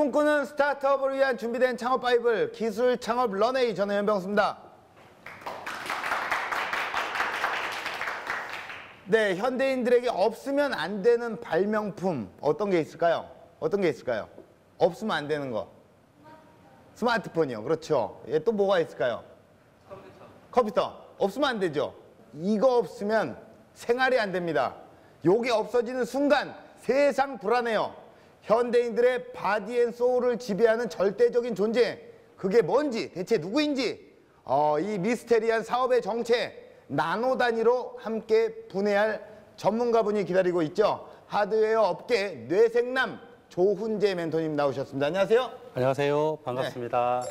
꿈꾸는 스타트업을 위한 준비된 창업 바이블 기술 창업 런웨이 저는 연병수입니다. 네, 현대인들에게 없으면 안 되는 발명품 어떤 게 있을까요? 어떤 게 있을까요? 없으면 안 되는 거. 스마트폰이요. 그렇죠. 예, 또 뭐가 있을까요? 컴퓨터. 없으면 안 되죠. 이거 없으면 생활이 안 됩니다. 요게 없어지는 순간 세상 불안해요. 현대인들의 바디 앤 소울을 지배하는 절대적인 존재, 그게 뭔지, 대체 누구인지, 이 미스테리한 사업의 정체, 나노 단위로 함께 분해할 전문가분이 기다리고 있죠. 하드웨어 업계 뇌생남 조훈재 멘토님 나오셨습니다. 안녕하세요. 안녕하세요. 반갑습니다. 네.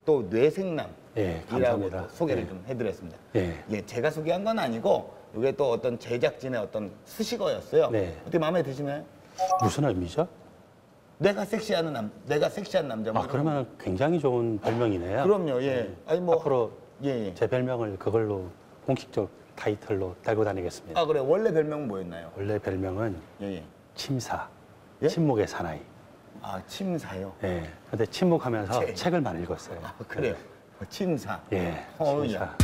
또 뇌생남. 예, 감사합니다. 소개를 예. 좀 해드렸습니다. 예. 예, 제가 소개한 건 아니고 이게 또 어떤 제작진의 어떤 수식어였어요. 네. 어떻게 마음에 드시나요? 무슨 의미죠? 내가 섹시한 남자. 뭐 그러면 굉장히 좋은 별명이네요. 그럼요. 예. 예. 아니 뭐 앞으로 예. 제 별명을 그걸로 공식적 타이틀로 달고 다니겠습니다. 아 그래. 원래 별명은 뭐였나요? 원래 별명은 예. 침사, 예? 침묵의 사나이. 아 침사요. 예. 근데 침묵하면서 책. 책을 많이 읽었어요. 아 그래요. 침사. 예. 침사. 야.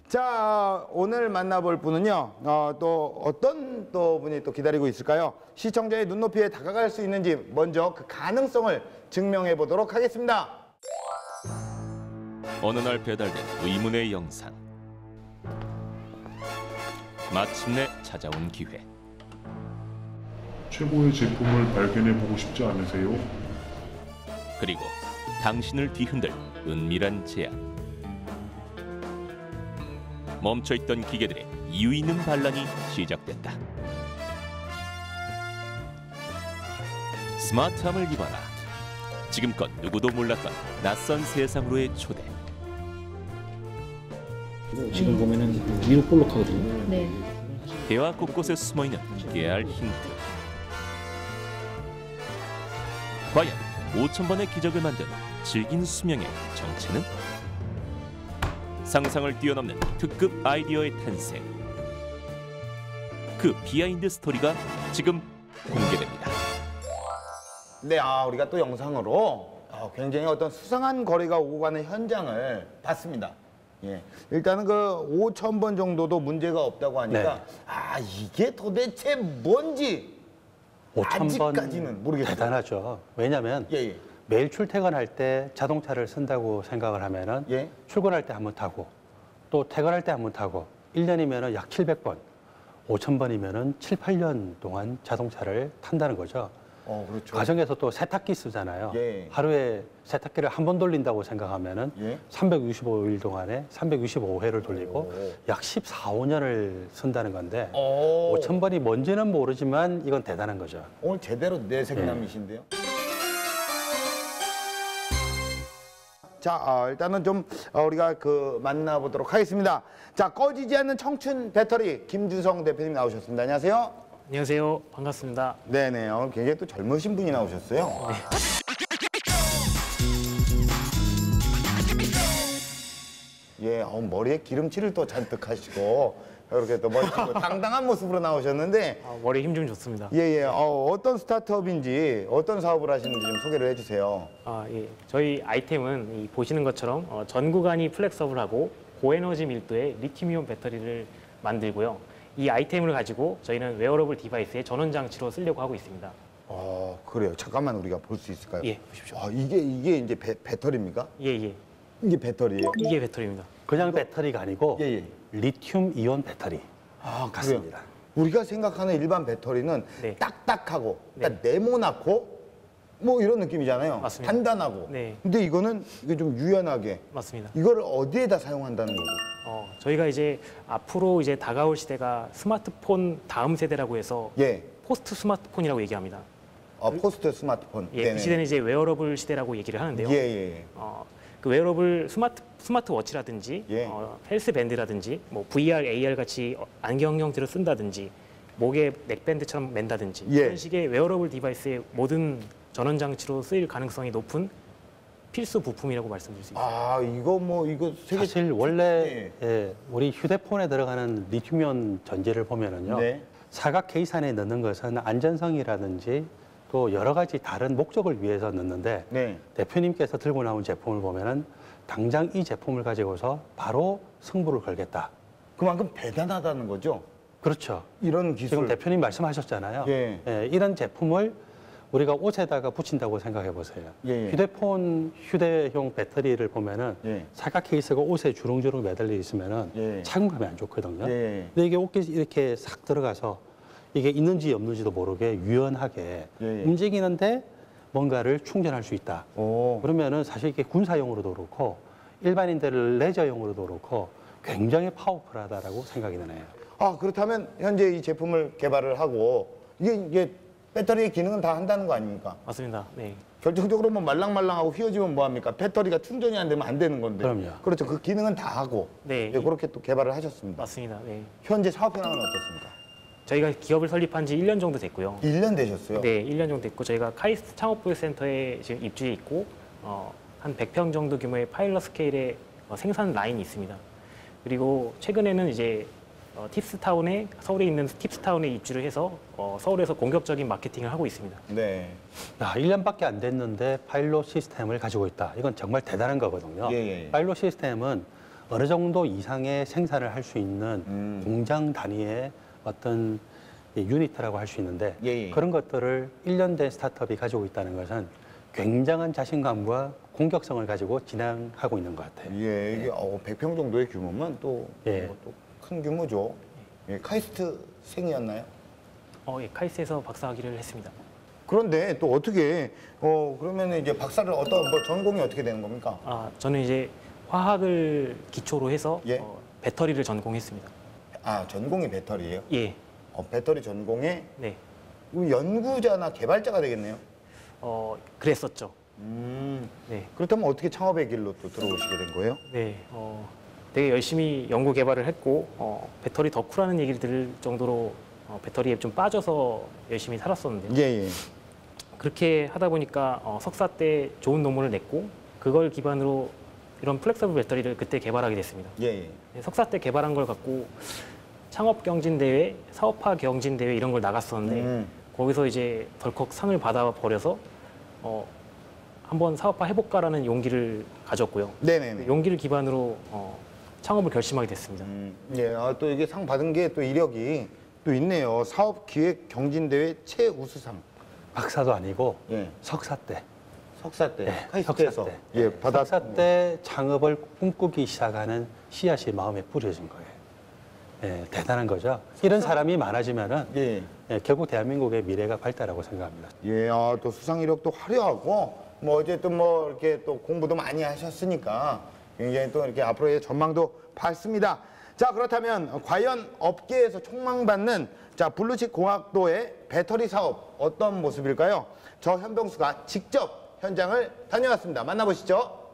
자, 오늘 만나볼 분은요, 또 어떤 또 분이 또 기다리고 있을까요? 시청자의 눈높이에 다가갈 수 있는지 먼저 그 가능성을 증명해 보도록 하겠습니다. 어느 날 배달된 의문의 영상. 마침내 찾아온 기회. 최고의 제품을 발견해 보고 싶지 않으세요? 그리고 당신을 뒤흔들 은밀한 제안. 멈춰있던 기계들의 이유 있는 반란이 시작됐다. 스마트함을 입어라. 지금껏 누구도 몰랐던 낯선 세상으로의 초대. 지금 보면은 위로 볼록하거든요. 네. 대화 곳곳에 숨어있는 깨알 힌트. 과연 5,000번의 기적을 만든 질긴 수명의 정체는? 상상을 뛰어넘는 특급 아이디어의 탄생. 그 비하인드 스토리가 지금 공개됩니다. 네, 우리가 또 영상으로 굉장히 어떤 수상한 거래가 오고 가는 현장을 봤습니다. 예, 일단은 그 5,000번 정도도 문제가 없다고 하니까 네. 이게 도대체 뭔지 5,000번 아직까지는 모르겠어요. 대단하죠. 왜냐하면 예. 매일 출퇴근할 때 자동차를 쓴다고 생각을 하면은 예. 출근할 때 한 번 타고 또 퇴근할 때 한 번 타고 1년이면은 약 700번, 5,000번이면은 7, 8년 동안 자동차를 탄다는 거죠. 그렇죠. 가정에서 또 세탁기 쓰잖아요. 예. 하루에 세탁기를 한 번 돌린다고 생각하면은 예. 365일 동안에 365회를 돌리고 약 14, 5년을 쓴다는 건데 5,000번이 뭔지는 모르지만 이건 대단한 거죠. 오늘 제대로 뇌생남이신데요. 자, 일단은 좀 우리가 만나보도록 하겠습니다. 자, 꺼지지 않는 청춘 배터리 김주성 대표님 나오셨습니다. 안녕하세요. 안녕하세요. 반갑습니다. 네네. 굉장히 또 젊으신 분이 나오셨어요. 예, 머리에 기름칠을 또 잔뜩 하시고 이렇게 또 멋지고 당당한 모습으로 나오셨는데 머리 힘 좀 좋습니다. 예. 어떤 스타트업인지 어떤 사업을 하시는지 좀 소개를 해주세요. 예. 저희 아이템은 보시는 것처럼 전 구간이 플렉서블하고 고에너지 밀도의 리튬이온 배터리를 만들고요. 이 아이템을 가지고 저희는 웨어러블 디바이스의 전원 장치로 쓰려고 하고 있습니다. 그래요. 잠깐만 우리가 볼 수 있을까요? 예, 보십시오. 이게 이제 배터리입니까? 예. 이게 배터리예요? 이게 배터리입니다. 그냥 배터리가 아니고 예. 리튬 이온 배터리 같습니다. 그래요? 우리가 생각하는 일반 배터리는 네. 딱딱하고 네. 네모나고 뭐 이런 느낌이잖아요. 맞습니다. 단단하고. 네. 근데 이게 좀 유연하게. 맞습니다. 이거를 어디에다 사용한다는 거고? 저희가 이제 앞으로 이제 다가올 시대가 스마트폰 다음 세대라고 해서 예. 포스트 스마트폰이라고 얘기합니다. 포스트 스마트폰. 예, 그 시대는 이제 웨어러블 시대라고 얘기를 하는데요. 예. 그 웨어러블 스마트워치라든지 예. 헬스밴드라든지 뭐 VR, AR 같이 안경 형태로 쓴다든지 목에 넥밴드처럼 맨다든지 예. 이런 식의 웨어러블 디바이스의 모든 전원 장치로 쓰일 가능성이 높은 필수 부품이라고 말씀드릴 수 있습니다. 아, 이거 세계 사실 원래 우리 휴대폰에 들어가는 리튬이온 전지를 보면은요. 네. 사각 케이스 안에 넣는 것은 안전성이라든지 또 여러 가지 다른 목적을 위해서 넣는데 네. 대표님께서 들고 나온 제품을 보면은 당장 이 제품을 가지고서 바로 승부를 걸겠다. 그만큼 대단하다는 거죠. 그렇죠. 이런 기술. 지금 대표님 말씀하셨잖아요. 예. 이런 제품을 우리가 옷에다가 붙인다고 생각해 보세요. 예. 휴대용 배터리를 보면은 예. 사각 케이스가 옷에 주렁주렁 매달려 있으면은 예. 착용감이 안 좋거든요. 예. 근데 이게 옷에 이렇게 싹 들어가서 이게 있는지 없는지도 모르게 유연하게 예. 움직이는데 뭔가를 충전할 수 있다. 오. 그러면은 사실 이게 군사용으로도 그렇고 일반인들 레저용으로도 그렇고 굉장히 파워풀하다라고 생각이 드네요. 아, 그렇다면 현재 이 제품을 개발을 하고 이게 배터리의 기능은 다 한다는 거 아닙니까? 맞습니다. 네. 결정적으로 뭐 말랑말랑하고 휘어지면 뭐합니까? 배터리가 충전이 안 되면 안 되는 건데. 그럼요. 그렇죠. 그 기능은 다 하고. 네. 그렇게 또 개발을 하셨습니다. 맞습니다. 네. 현재 사업 현황은 어떻습니까? 저희가 기업을 설립한 지 1년 정도 됐고요. 1년 되셨어요? 네, 1년 정도 됐고 저희가 카이스트 창업교육센터에 지금 입주해 있고 한 100평 정도 규모의 파일럿 스케일의 생산 라인이 있습니다. 그리고 최근에는 이제 팁스타운에 서울에 있는 팁스타운에 입주를 해서 서울에서 공격적인 마케팅을 하고 있습니다. 네. 야, 1년밖에 안 됐는데 파일럿 시스템을 가지고 있다. 이건 정말 대단한 거거든요. 예. 파일럿 시스템은 어느 정도 이상의 생산을 할 수 있는 공장 단위의 어떤 유니트라고 할 수 있는데 예. 그런 것들을 1년 된 스타트업이 가지고 있다는 것은 굉장한 자신감과 공격성을 가지고 진행하고 있는 것 같아요. 예, 이게 100평 정도의 규모면 또 큰 규모죠. 예, 카이스트생이었나요? 예, 카이스트에서 박사학위를 했습니다. 그런데 또 어떻게 그러면 이제 박사를 전공이 어떻게 되는 겁니까? 저는 이제 화학을 기초로 해서 예. 배터리를 전공했습니다. 아, 전공이 배터리예요? 예, 배터리 전공에 네, 그럼 연구자나 개발자가 되겠네요. 그랬었죠. 네, 그렇다면 어떻게 창업의 길로 또 들어오시게 된 거예요? 네, 되게 열심히 연구 개발을 했고 배터리 덕후라는 얘기를 들을 정도로 배터리에 좀 빠져서 열심히 살았었는데요. 예. 그렇게 하다 보니까 석사 때 좋은 논문을 냈고 그걸 기반으로 이런 플렉서블 배터리를 그때 개발하게 됐습니다. 예. 네, 석사 때 개발한 걸 갖고 창업 경진 대회, 사업화 경진 대회 이런 걸 나갔었는데 거기서 이제 덜컥 상을 받아 버려서 한번 사업화 해볼까라는 용기를 가졌고요. 네네네. 용기를 기반으로 창업을 결심하게 됐습니다. 예, 또 이게 상 받은 게 또 이력이 또 있네요. 사업기획 경진대회 최우수상. 박사도 아니고 예. 석사 때. 석사 때, 네, 카이스트에서. 석사 때. 예, 받았. 석사 때 창업을 꿈꾸기 시작하는 씨앗이 마음에 뿌려진 거예요. 예, 대단한 거죠. 이런 사람이 많아지면은 예. 결국 대한민국의 미래가 밝다라고 생각합니다. 예, 또 수상 이력도 화려하고, 어쨌든 이렇게 또 공부도 많이 하셨으니까 굉장히 또 이렇게 앞으로의 전망도 밝습니다. 자, 그렇다면 과연 업계에서 촉망받는 블루칩 공학도의 배터리 사업 어떤 모습일까요? 저 현병수가 직접 현장을 다녀왔습니다. 만나보시죠.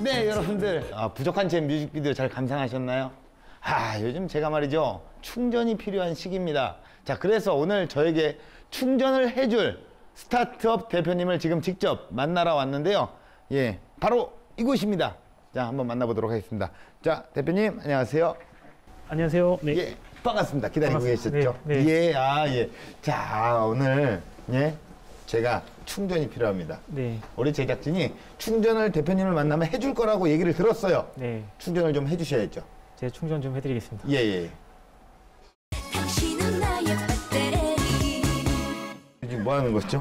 네, 여러분들 부족한 제 뮤직비디오 잘 감상하셨나요? 요즘 제가 말이죠, 충전이 필요한 시기입니다. 자, 그래서 오늘 저에게 충전을 해줄 스타트업 대표님을 지금 직접 만나러 왔는데요. 예, 바로 이곳입니다. 자, 한번 만나보도록 하겠습니다. 자, 대표님 안녕하세요. 안녕하세요. 네. 예, 반갑습니다. 기다리고 반갑습니다. 계셨죠? 네, 네. 예. 자, 오늘 제가 충전이 필요합니다. 네. 우리 제작진이 충전을 대표님을 만나면 해줄 거라고 얘기를 들었어요. 네. 충전을 좀 해주셔야죠. 제가 충전 좀 해드리겠습니다. 예. 지금 뭐 하는 거죠?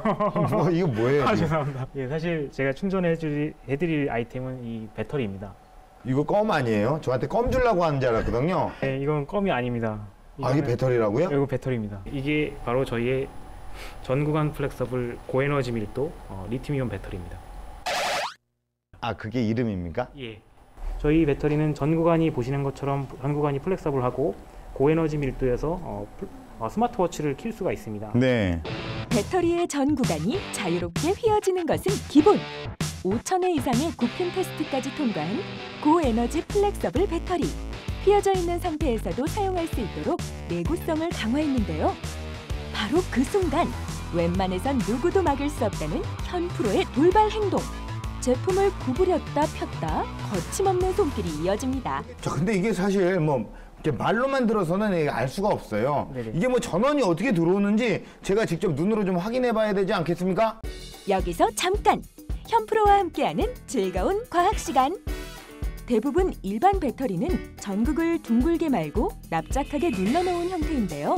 이거 뭐예요? 죄송합니다. 예, 사실 제가 충전해드릴 아이템은 이 배터리입니다. 이거 껌 아니에요? 저한테 껌 주려고 하는 줄 알았거든요. 네, 이건 껌이 아닙니다. 이게 배터리라고요? 이거 배터리입니다. 이게 바로 저희의 전구간 플렉서블 고에너지 밀도 리튬이온 배터리입니다. 아, 그게 이름입니까? 예. 저희 배터리는 전 구간이 보시는 것처럼 전 구간이 플렉서블하고 고에너지 밀도여서 스마트워치를 킬 수가 있습니다. 네. 배터리의 전 구간이 자유롭게 휘어지는 것은 기본. 5,000회 이상의 구품 테스트까지 통과한 고에너지 플렉서블 배터리. 휘어져 있는 상태에서도 사용할 수 있도록 내구성을 강화했는데요. 바로 그 순간 웬만해선 누구도 막을 수 없다는 현프로의 돌발 행동. 제품을 구부렸다 폈다 거침없는 손길이 이어집니다. 자, 근데 이게 사실 뭐 이렇게 말로만 들어서는 이게 알 수가 없어요. 네네. 이게 뭐 전원이 어떻게 들어오는지 제가 직접 눈으로 좀 확인해 봐야 되지 않겠습니까? 여기서 잠깐! 현프로와 함께하는 즐거운 과학 시간. 대부분 일반 배터리는 전극을 둥글게 말고 납작하게 눌러놓은 형태인데요.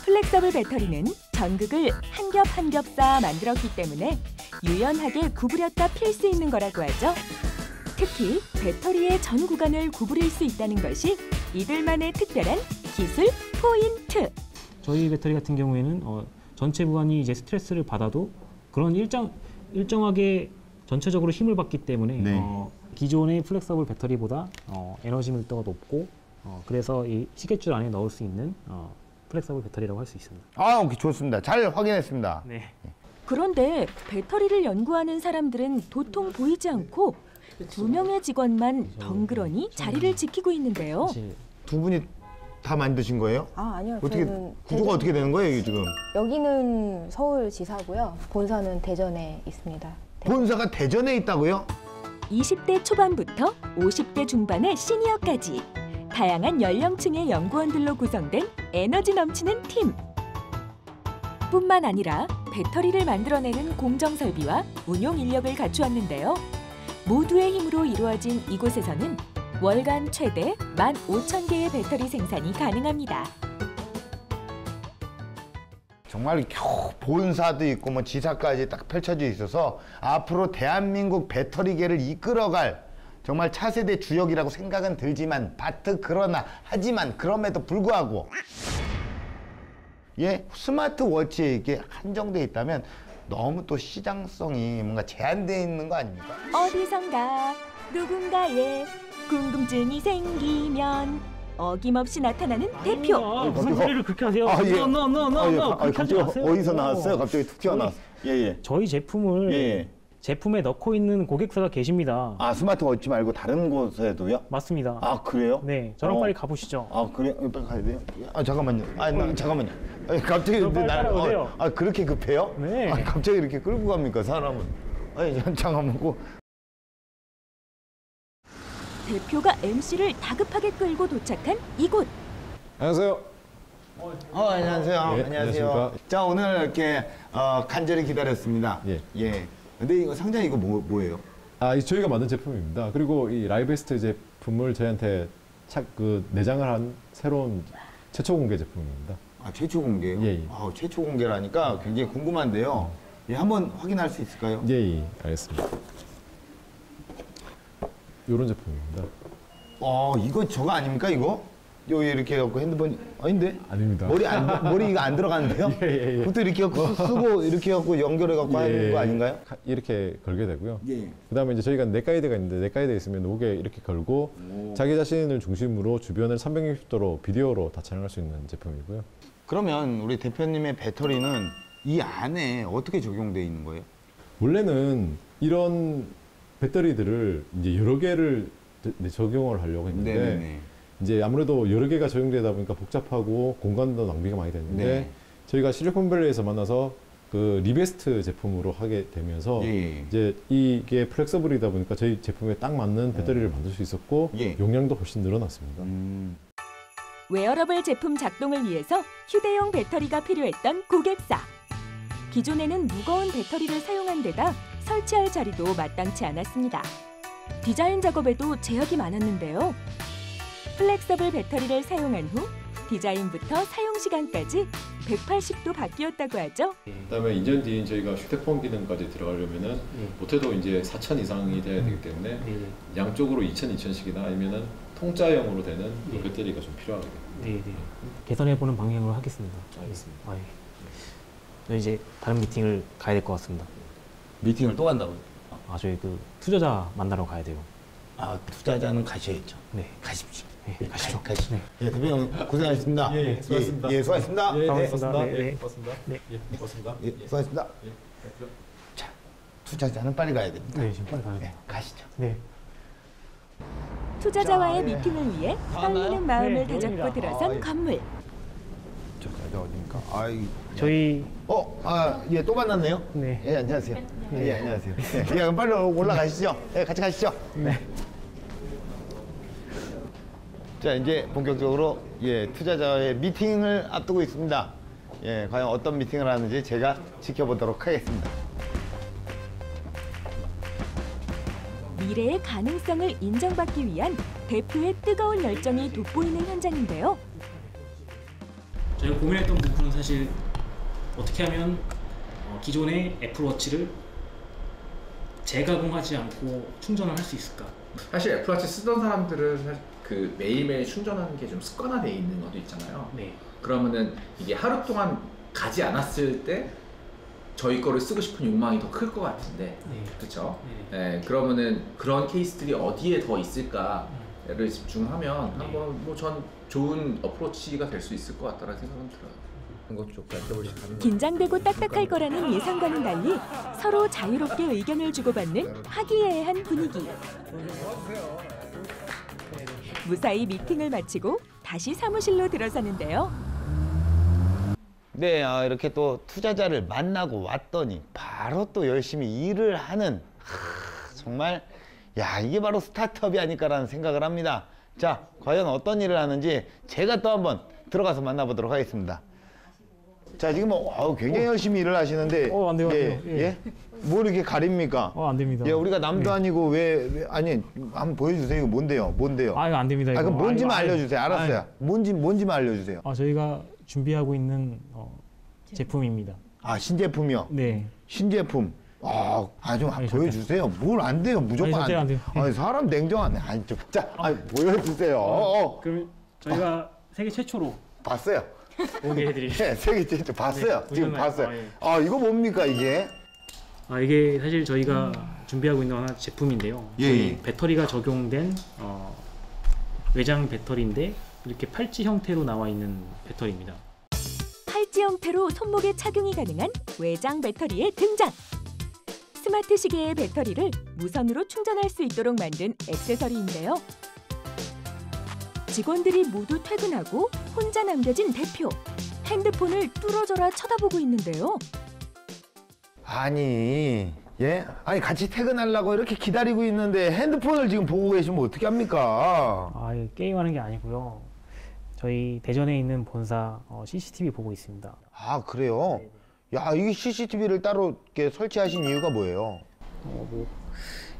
플렉서블 배터리는 전극을 한 겹 한 겹 쌓아 만들었기 때문에 유연하게 구부렸다 필 수 있는 거라고 하죠. 특히 배터리의 전 구간을 구부릴 수 있다는 것이 이들만의 특별한 기술 포인트. 저희 배터리 같은 경우에는 전체 구간이 이제 스트레스를 받아도 그런 일정하게 전체적으로 힘을 받기 때문에 네. 기존의 플렉서블 배터리보다 에너지 밀도가 높고 그래서 이 시계줄 안에 넣을 수 있는 플렉서블 배터리라고 할 수 있습니다. 아, 오케이, 좋습니다. 잘 확인했습니다. 네. 그런데 배터리를 연구하는 사람들은 도통 보이지 않고 2명의 직원만 덩그러니 자리를 지키고 있는데요. 사실 두 분이 다 만드신 거예요? 아, 아니요. 어떻게 저는 구조가 어떻게 되는 거예요, 이게 지금? 여기는 서울지사고요. 본사는 대전에 있습니다. 본사가 대전에 있다고요? 20대 초반부터 50대 중반의 시니어까지 다양한 연령층의 연구원들로 구성된 에너지 넘치는 팀. 뿐만 아니라 배터리를 만들어내는 공정 설비와 운용 인력을 갖추었는데요. 모두의 힘으로 이루어진 이곳에서는 월간 최대 15,000개의 배터리 생산이 가능합니다. 정말 본사도 있고 뭐 지사까지 딱 펼쳐져 있어서 앞으로 대한민국 배터리계를 이끌어갈 정말 차세대 주역이라고 생각은 들지만 하지만 그럼에도 불구하고 스마트워치에 이게 한정돼 있다면 너무 또 시장성이 뭔가 제한되어 있는 거 아닙니까? 어디선가 누군가의 궁금증이 생기면 어김없이 나타나는 대표. 무슨 소리를 그렇게 하세요? 갑자기 어디서 나왔어요? 갑자기 툭 튀어나왔어. 예. 저희 제품을 예. 제품에 넣고 있는 고객사가 계십니다. 아, 스마트워치 말고 다른 곳에도요? 맞습니다. 아, 그래요? 네, 저랑 빨리 가보시죠. 아, 그래요? 빨리 가야 돼요? 아, 잠깐만요. 잠깐만요. 아니, 갑자기 그럼 빨리 따라오세요. 그렇게 급해요? 네. 아, 갑자기 이렇게 끌고 갑니까, 사람은? 아니, 잠깐만. 대표가 MC를 다급하게 끌고 도착한 이곳. 안녕하세요. 안녕하세요. 예, 안녕하세요. 안녕하십니까. 자, 오늘 이렇게 간절히 기다렸습니다. 예. 근데 이거 상자 이거 뭐예요? 이 저희가 만든 제품입니다. 그리고 이 라이베스트 제품을 저희한테 내장을 한 새로운 최초 공개 제품입니다. 아, 최초 공개요? 예. 최초 공개라니까 굉장히 궁금한데요. 한번 확인할 수 있을까요? 예, 알겠습니다. 이런 제품입니다. 이거 저거 아닙니까, 이거? 여기 이렇게 해갖고 핸드폰, 아닌데? 아닙니다. 머리 이거 안 들어가는데요? 예. 그것도 이렇게 해갖고 쓰고, 이렇게 해갖고 연결해갖고 하는 거 아닌가요? 이렇게 걸게 되고요. 예. 그 다음에 이제 저희가 넷가이드가 있는데, 넷가이드에 있으면 목에 이렇게 걸고, 자기 자신을 중심으로 주변을 360도로 비디오로 다 촬영할 수 있는 제품이고요. 그러면 우리 대표님의 배터리는 이 안에 어떻게 적용되어 있는 거예요? 원래는 이런 배터리들을 이제 여러 개를 적용을 하려고 했는데, 네네네. 이제 아무래도 여러 개가 적용되다 보니까 복잡하고 공간도 낭비가 많이 됐는데 네. 저희가 실리콘밸리에서 만나서 그 리베스트 제품으로 하게 되면서 이제 이게 플렉서블이다 보니까 저희 제품에 딱 맞는 배터리를 만들 수 있었고 용량도 훨씬 늘어났습니다. 웨어러블 제품 작동을 위해서 휴대용 배터리가 필요했던 고객사. 기존에는 무거운 배터리를 사용한 데다 설치할 자리도 마땅치 않았습니다. 디자인 작업에도 제약이 많았는데요. 플렉서블 배터리를 사용한 후 디자인부터 사용 시간까지 180도 바뀌었다고 하죠. 그다음에 이전 뒤인 저희가 휴대폰 기능까지 들어가려면은 못해도 이제 4,000 이상이 돼야 되기 때문에 양쪽으로 2,000, 2,000씩이나 아니면은 통짜형으로 되는 배터리가 좀 필요하게 됩니다. 네. 개선해보는 방향으로 하겠습니다. 알겠습니다. 저 이제 다른 미팅을 가야 될 것 같습니다. 미팅을 또 간다고요? 저희 그 투자자 만나러 가야 돼요. 아, 투자자는 가셔야죠. 네. 가십시오. 네, 가시죠. 가시죠. 네. 예, 대표님 고생하셨습니다. 예, 수고하셨습니다. 예, 수고하셨습니다. 네, 네, 고맙습니다. 네, 네. 고맙습니다. 네. 예, 고맙습니다. 예, 수고하셨습니다. 자, 투자자는 빨리 가야 됩니다. 네, 지금 빨리 가야 네, 돼요. 가시죠. 네. 투자자와의 자, 예. 미팅을 위해 나왔나요? 떨리는 마음을 네, 다잡고 여기입니다. 들어선 예. 건물. 투자자 어딥니까? 아이, 저희 예, 또 만났네요. 네. 예, 안녕하세요. 예, 안녕하세요. 예, 그럼 빨리 올라가시죠. 예, 같이 가시죠. 네. 자, 이제 본격적으로 투자자의 미팅을 앞두고 있습니다. 예, 과연 어떤 미팅을 하는지 제가 지켜보도록 하겠습니다. 미래의 가능성을 인정받기 위한 대표의 뜨거운 열정이 돋보이는 현장인데요. 저희가 고민했던 부분은 사실 어떻게 하면 기존의 애플워치를 재가공하지 않고 충전을 할 수 있을까? 사실 애플워치 쓰던 사람들은 사실 그 매일매일 충전하는 게 좀 습관화되어 있는 것도 있잖아요. 네. 그러면은 이게 하루 동안 가지 않았을 때 저희 거를 쓰고 싶은 욕망이 더 클 것 같은데, 네. 그렇죠? 네. 네, 그러면은 그런 케이스들이 어디에 더 있을까를 집중하면 한번 뭐 전 좋은 어프로치가 될 수 있을 것 같다는 생각은 들어요. 이것 좀 여쭤보시면 긴장되고 딱딱할 거라는 예상과는 달리 서로 자유롭게 의견을 주고받는 화기애애한 분위기. 무사히 미팅을 마치고 다시 사무실로 들어서는데요. 네, 이렇게 또 투자자를 만나고 왔더니 바로 또 열심히 일을 하는 정말 이게 바로 스타트업이 아닐까라는 생각을 합니다. 자, 과연 어떤 일을 하는지 제가 또 한번 들어가서 만나보도록 하겠습니다. 자, 지금 굉장히 열심히 일을 하시는데 안 돼요, 안 예, 돼요. 예. 예? 뭘 이렇게 가립니까? 안 됩니다. 예, 우리가 남도 아니고 왜 아니 한번 보여주세요. 이거 뭔데요? 뭔데요? 이거 안 됩니다. 그럼 뭔지만 알려주세요. 알았어요. 아유. 뭔지만 알려주세요. 저희가 준비하고 있는 제품입니다. 신제품이요? 네. 신제품. 좀 보여주세요. 뭘 안 돼요. 무조건 절대 안 돼요. 아니, 사람 냉정하네. 보여주세요. 그럼 저희가 세계 최초로 봤어요. 오게 해드릴게요. 네, 세계 최초 봤어요. 네, 지금 보셨나요? 봤어요. 이거 뭡니까 이게? 이게 사실 저희가 준비하고 있는 하나 제품인데요. 예, 저희 예. 배터리가 적용된 외장 배터리인데 이렇게 팔찌 형태로 나와 있는 배터리입니다. 팔찌 형태로 손목에 착용이 가능한 외장 배터리의 등장. 스마트 시계의 배터리를 무선으로 충전할 수 있도록 만든 액세서리인데요. 직원들이 모두 퇴근하고 혼자 남겨진 대표. 핸드폰을 뚫어져라 쳐다보고 있는데요. 아니 같이 퇴근하려고 이렇게 기다리고 있는데 핸드폰을 지금 보고 계시면 어떻게 합니까? 게임하는 게 아니고요. 저희 대전에 있는 본사 CCTV 보고 있습니다. 그래요? 이 CCTV를 따로 이렇게 설치하신 이유가 뭐예요?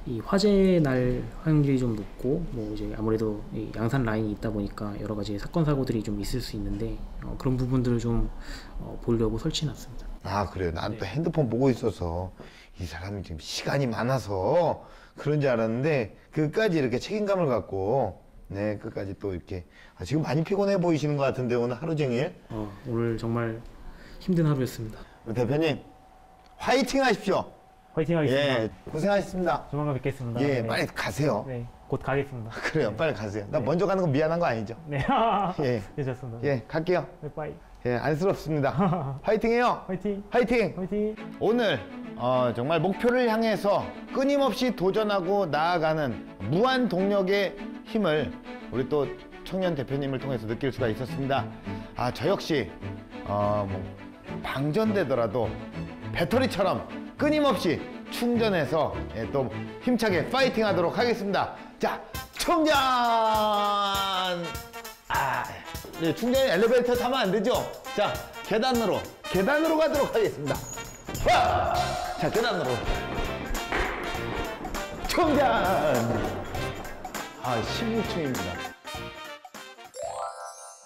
이 화재 날 확률이 좀 높고 이제 아무래도 이 양산 라인이 있다 보니까 여러 가지 사건 사고들이 좀 있을 수 있는데 그런 부분들을 좀 보려고 설치해놨습니다. 그래요. 난 또 핸드폰 보고 있어서 이 사람이 지금 시간이 많아서 그런 줄 알았는데 끝까지 이렇게 책임감을 갖고 끝까지 또 이렇게 지금 많이 피곤해 보이시는 것 같은데 오늘 하루 종일 오늘 정말 힘든 하루였습니다. 대표님 화이팅 하십시오. 화이팅 하겠습니다. 예, 고생하셨습니다. 조만간 뵙겠습니다. 예, 네. 빨리 가세요. 네, 곧 가겠습니다. 그래요, 빨리 가세요. 나 먼저 가는 건 미안한 거 아니죠? 네, 예, 괜찮습니다. 예, 갈게요. 네, 빠이. 예, 안쓰럽습니다. 화이팅해요. 화이팅. 화이팅. 화이팅. 오늘 정말 목표를 향해서 끊임없이 도전하고 나아가는 무한 동력의 힘을 우리 또 청년 대표님을 통해서 느낄 수가 있었습니다. 저 역시 방전되더라도 배터리처럼 끊임없이 충전해서 또 힘차게 파이팅 하도록 하겠습니다. 자, 충전! 충전이 엘리베이터 타면 안 되죠? 자, 계단으로 가도록 하겠습니다. 자, 계단으로. 충전! 16층입니다.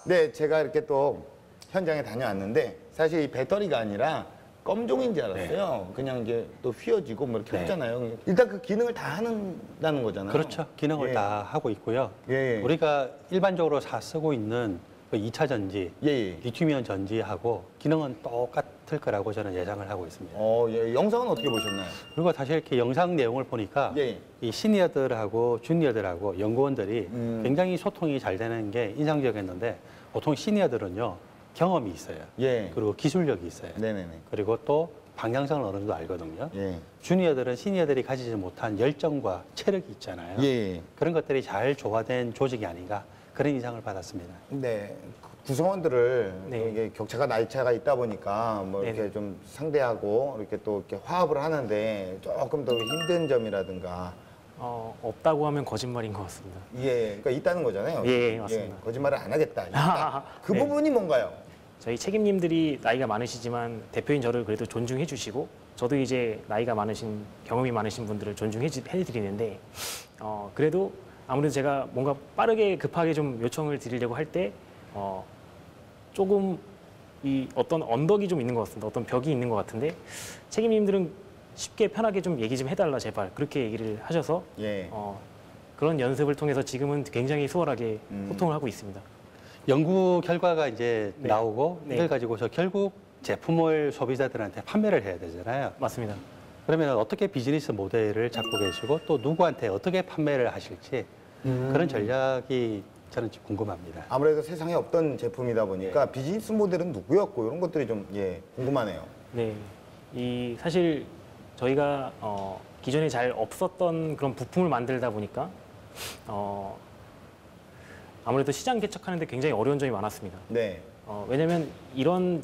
네, 제가 이렇게 또 현장에 다녀왔는데 사실 이 배터리가 아니라 껌종인 줄 알았어요. 그냥 이제 또 휘어지고 이렇게 하잖아요. 일단 그 기능을 다 한다는 거잖아요. 그렇죠. 기능을 예. 다 하고 있고요. 예. 우리가 일반적으로 다 쓰고 있는 그 2차 전지, 예, 예. 리튬이온 전지하고 기능은 똑같을 거라고 저는 예상을 하고 있습니다. 예. 영상은 어떻게 보셨나요? 그리고 사실 이렇게 영상 내용을 보니까 예. 이 시니어들하고 주니어들하고 연구원들이 굉장히 소통이 잘 되는 게 인상적이었는데 보통 시니어들은요 경험이 있어요. 예. 그리고 기술력이 있어요. 네네네. 그리고 또 방향성을 어느 정도 알거든요. 예. 주니어들은 시니어들이 가지지 못한 열정과 체력이 있잖아요. 예. 그런 것들이 잘 조화된 조직이 아닌가 그런 인상을 받았습니다. 네. 구성원들을 네. 이게 격차가 나이 차가 있다 보니까 뭐 이렇게 네네. 좀 상대하고 이렇게 또 이렇게 화합을 하는데 조금 더 힘든 점이라든가 없다고 하면 거짓말인 것 같습니다. 예, 그러니까 있다는 거잖아요. 예, 맞습니다. 거짓말을 안 하겠다. 있다. 그 네. 부분이 뭔가요? 저희 책임님들이 나이가 많으시지만 대표인 저를 그래도 존중해 주시고 저도 이제 나이가 많으신 경험이 많으신 분들을 존중해 드리는데 그래도 아무래도 제가 뭔가 빠르게 급하게 좀 요청을 드리려고 할 때 조금 이 어떤 언덕이 좀 있는 것 같습니다. 어떤 벽이 있는 것 같은데 책임님들은 쉽게 편하게 좀 얘기 좀 해달라 제발 그렇게 얘기를 하셔서 예. 그런 연습을 통해서 지금은 굉장히 수월하게 소통을 하고 있습니다. 연구 결과가 이제 네. 나오고 네. 이걸 가지고서 결국 제품을 소비자들한테 판매를 해야 되잖아요. 맞습니다. 그러면 어떻게 비즈니스 모델을 잡고 계시고 또 누구한테 어떻게 판매를 하실지 그런 전략이 저는 좀 궁금합니다. 아무래도 세상에 없던 제품이다 보니까 비즈니스 모델은 누구였고 이런 것들이 좀 궁금하네요. 네, 이 사실 저희가 기존에 잘 없었던 그런 부품을 만들다 보니까 아무래도 시장 개척하는데 굉장히 어려운 점이 많았습니다. 네. 왜냐하면 이런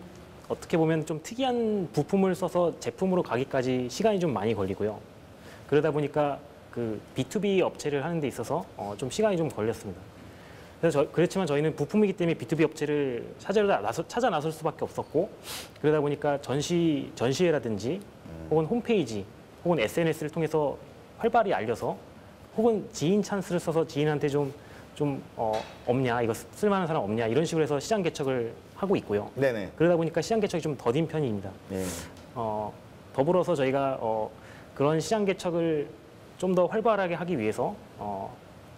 어떻게 보면 좀 특이한 부품을 써서 제품으로 가기까지 시간이 좀 많이 걸리고요. 그러다 보니까 그 B2B 업체를 하는 데 있어서 좀 시간이 좀 걸렸습니다. 그래서 그렇지만 저희는 부품이기 때문에 B2B 업체를 찾아 나설 수밖에 없었고 그러다 보니까 전시회라든지 혹은 홈페이지 혹은 SNS를 통해서 활발히 알려서 혹은 지인 찬스를 써서 지인한테 좀 없냐 이거 쓸만한 사람 없냐 이런 식으로 해서 시장 개척을 하고 있고요. 네네. 그러다 보니까 시장 개척이 좀 더딘 편입니다. 네. 더불어서 저희가 그런 시장 개척을 좀 더 활발하게 하기 위해서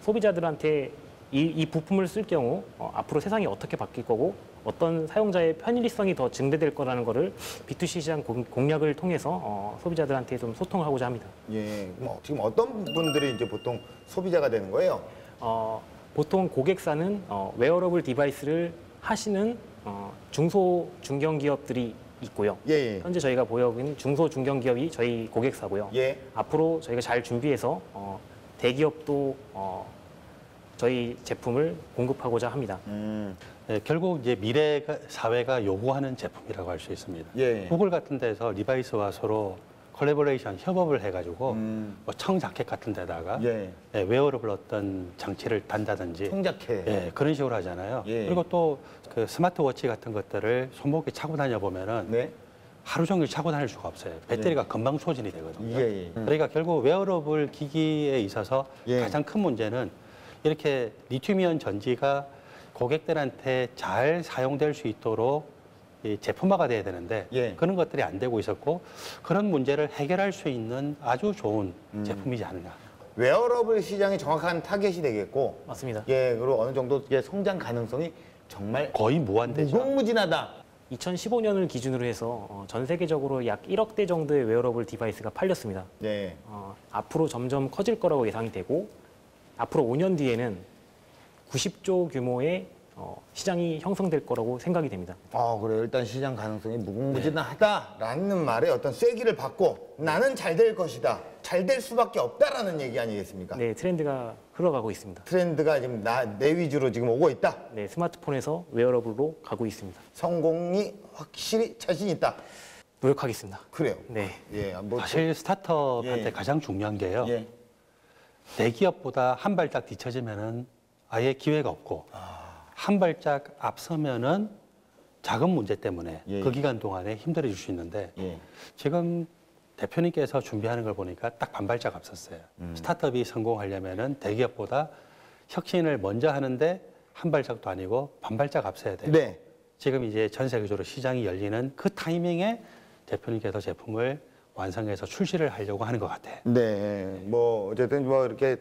소비자들한테 이 부품을 쓸 경우 앞으로 세상이 어떻게 바뀔 거고 어떤 사용자의 편리성이 더 증대될 거라는 거를 B2C 시장 공략을 통해서 소비자들한테 좀 소통을 하고자 합니다. 예. 지금 어떤 분들이 이제 보통 소비자가 되는 거예요? 보통 고객사는 웨어러블 디바이스를 하시는 중소 중견기업들이 있고요. 예. 현재 저희가 보유하고 있는 중소 중견기업이 저희 고객사고요. 예. 앞으로 저희가 잘 준비해서 대기업도 저희 제품을 공급하고자 합니다. 네, 결국 이제 미래 사회가 요구하는 제품이라고 할 수 있습니다. 예. 구글 같은 데서 리바이스와 서로 콜래보레이션 협업을 해가지고 뭐 청자켓 같은 데다가 예. 웨어러블 어떤 장치를 단다든지 청자켓. 그런 식으로 하잖아요. 예. 그리고 또 그 스마트워치 같은 것들을 손목에 차고 다녀 보면은 네. 하루 종일 차고 다닐 수가 없어요. 배터리가 금방 소진이 되거든요. 예. 그러니까 결국 웨어러블 기기에 있어서 예. 가장 큰 문제는 이렇게 리튬이온 전지가 고객들한테 잘 사용될 수 있도록 이 제품화가 돼야 되는데 예. 그런 것들이 안 되고 있었고 그런 문제를 해결할 수 있는 아주 좋은 제품이지 않느냐. 웨어러블 시장이 정확한 타겟이 되겠고, 맞습니다. 예, 그리고 어느 정도 성장 가능성이 정말 거의 무한대죠. 무궁무진하다. 2015년을 기준으로 해서 전 세계적으로 약 1억 대 정도의 웨어러블 디바이스가 팔렸습니다. 네. 앞으로 점점 커질 거라고 예상이 되고 앞으로 5년 뒤에는 90조 규모의 시장이 형성될 거라고 생각이 됩니다. 그래요. 일단 시장 가능성이 무궁무진하다라는 말에 어떤 쐐기를 받고 나는 잘 될 것이다. 잘 될 수밖에 없다라는 얘기 아니겠습니까? 네, 트렌드가 흘러가고 있습니다. 트렌드가 지금 내 위주로 지금 오고 있다. 네, 스마트폰에서 웨어러블로 가고 있습니다. 성공이 확실히 자신 있다. 노력하겠습니다. 그래요. 네. 예, 사실 스타트업한테 예. 가장 중요한 게요. 예. 대기업보다 한 발짝 뒤처지면은 아예 기회가 없고 한 발짝 앞서면은 작은 문제 때문에 예. 그 기간 동안에 힘들어질 수 있는데 예. 지금 대표님께서 준비하는 걸 보니까 딱 반발짝 앞섰어요. 스타트업이 성공하려면은 대기업보다 혁신을 먼저 하는데 한 발짝도 아니고 반발짝 앞서야 돼요. 네. 지금 이제 전 세계적으로 시장이 열리는 그 타이밍에 대표님께서 제품을 완성해서 출시를 하려고 하는 것 같아요. 네. 어쨌든 이렇게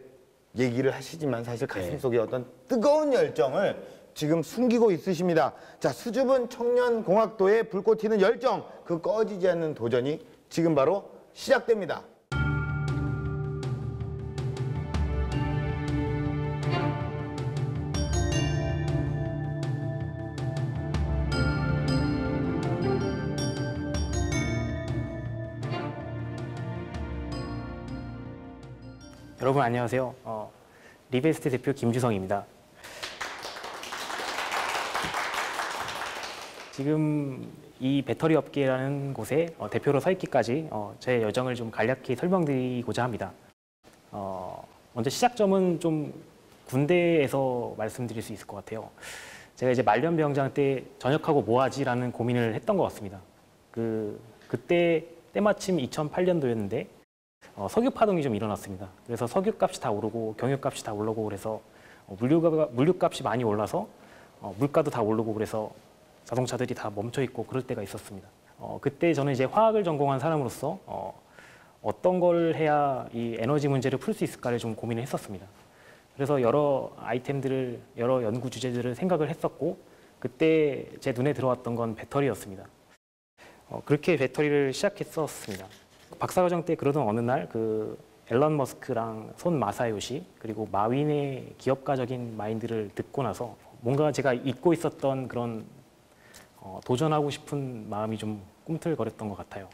얘기를 하시지만 사실 가슴속에 어떤 뜨거운 열정을 지금 숨기고 있으십니다. 자, 수줍은 청년 공학도의 불꽃 튀는 열정, 그 꺼지지 않는 도전이 지금 바로 시작됩니다. 여러분 안녕하세요. 리베스트 대표 김주성입니다. 지금 이 배터리 업계라는 곳에 대표로 서 있기까지 제 여정을 좀 간략히 설명드리고자 합니다. 먼저 시작점은 좀 군대에서 말씀드릴 수 있을 것 같아요. 제가 이제 말년병장 때 전역하고 뭐하지라는 고민을 했던 것 같습니다. 그때 때마침 2008년도였는데 석유 파동이 좀 일어났습니다. 그래서 석유값이 다 오르고 경유값이 다 오르고 그래서 물류값이 많이 올라서 물가도 다 오르고 그래서 자동차들이 다 멈춰 있고 그럴 때가 있었습니다. 그때 저는 이제 화학을 전공한 사람으로서 어떤 걸 해야 이 에너지 문제를 풀 수 있을까를 좀 고민을 했었습니다. 그래서 여러 아이템들을, 여러 연구 주제들을 생각을 했었고 그때 제 눈에 들어왔던 건 배터리였습니다. 그렇게 배터리를 시작했었습니다. 박사과정 때 그러던 어느 날 앨런 머스크랑 손 마사요시 그리고 마윈의 기업가적인 마인드를 듣고 나서 뭔가 제가 잊고 있었던 그런 도전하고 싶은 마음이 좀 꿈틀거렸던 것 같아요.